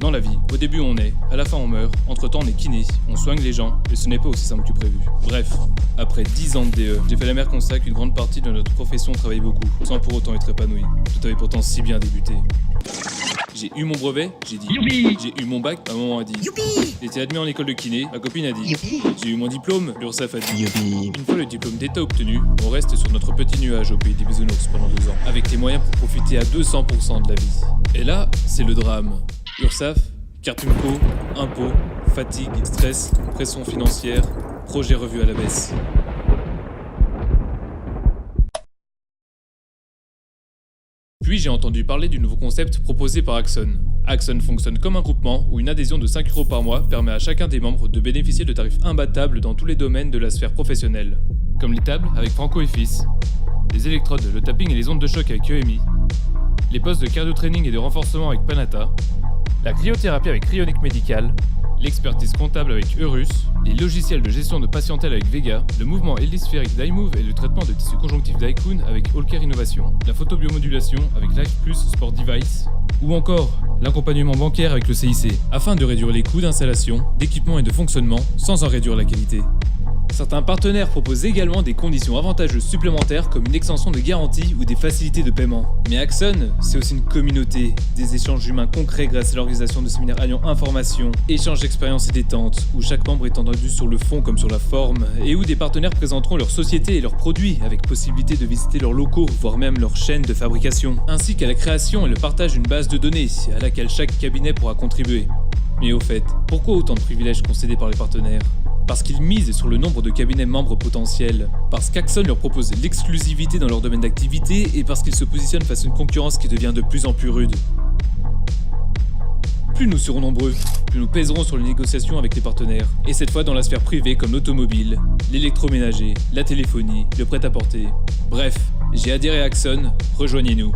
Dans la vie, au début on est, à la fin on meurt, entre-temps on est kiné, on soigne les gens, et ce n'est pas aussi simple que prévu. Bref, après 10 ans de DE, j'ai fait l'amère constat qu'une grande partie de notre profession travaille beaucoup, sans pour autant être épanoui. Tout avait pourtant si bien débuté. J'ai eu mon brevet, j'ai dit youpi. J'ai eu mon bac, ma maman a dit youpi. J'ai été admis en école de kiné, ma copine a dit youpi. J'ai eu mon diplôme, l'URSSAF a dit youpi. Une fois le diplôme d'État obtenu, on reste sur notre petit nuage au pays des bisounours pendant 2 ans, avec les moyens pour profiter à 200% de la vie. Et là, c'est le drame. URSSAF, carte UMCO, impôts, fatigue, stress, pression financière, projet revu à la baisse. Puis j'ai entendu parler du nouveau concept proposé par Axon. Axon fonctionne comme un groupement où une adhésion de 5 € par mois permet à chacun des membres de bénéficier de tarifs imbattables dans tous les domaines de la sphère professionnelle. Comme les tables avec Franco et Fils, les électrodes, le tapping et les ondes de choc avec EMI, les postes de cardio training et de renforcement avec Panata, la cryothérapie avec Cryonic Medical, l'expertise comptable avec Eurus, les logiciels de gestion de patientèle avec Vega, le mouvement hélisphérique d'iMove et le traitement de tissu conjonctif d'iKun avec Allcare Innovation, la photobiomodulation avec Life Plus Sport Device, ou encore l'accompagnement bancaire avec le CIC, afin de réduire les coûts d'installation, d'équipement et de fonctionnement sans en réduire la qualité. Certains partenaires proposent également des conditions avantageuses supplémentaires comme une extension de garantie ou des facilités de paiement. Mais Axon, c'est aussi une communauté, des échanges humains concrets grâce à l'organisation de séminaires alliant information, échanges d'expériences et détente, où chaque membre est entendu sur le fond comme sur la forme, et où des partenaires présenteront leur société et leurs produits, avec possibilité de visiter leurs locaux, voire même leur chaîne de fabrication, ainsi qu'à la création et le partage d'une base de données, à laquelle chaque cabinet pourra contribuer. Mais au fait, pourquoi autant de privilèges concédés par les partenaires ? Parce qu'ils misent sur le nombre de cabinets membres potentiels, parce qu'Axon leur propose l'exclusivité dans leur domaine d'activité et parce qu'ils se positionnent face à une concurrence qui devient de plus en plus rude. Plus nous serons nombreux, plus nous pèserons sur les négociations avec les partenaires, et cette fois dans la sphère privée comme l'automobile, l'électroménager, la téléphonie, le prêt-à-porter. Bref, j'ai adhéré à Axon, rejoignez-nous.